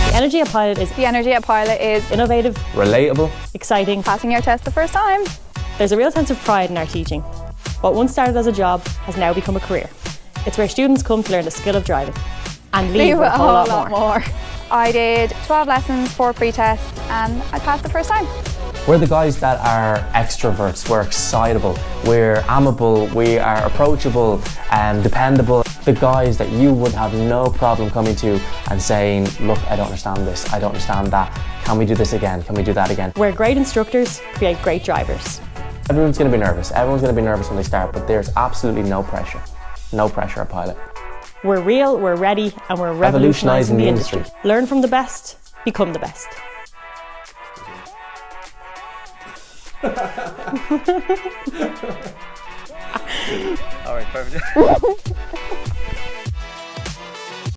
The energy at Pilot is The energy at Pilot is innovative, Relatable. exciting. passing your test the first time. There's a real sense of pride in our teaching. What once started as a job has now become a career. It's where students come to learn the skill of driving and leave with a whole lot more. I did 12 lessons, 4 pre-tests, and I passed the first time. We're the guys that are extroverts, we're excitable, we're amiable, we are approachable and dependable. The guys that you would have no problem coming to and saying, look, I don't understand this, I don't understand that, can we do this again, can we do that again? Where great instructors create great drivers. Everyone's going to be nervous, everyone's going to be nervous when they start, but there's absolutely no pressure. No pressure at Pilot. We're real, we're ready, and we're revolutionising the industry. Learn from the best, become the best. All right, perfect.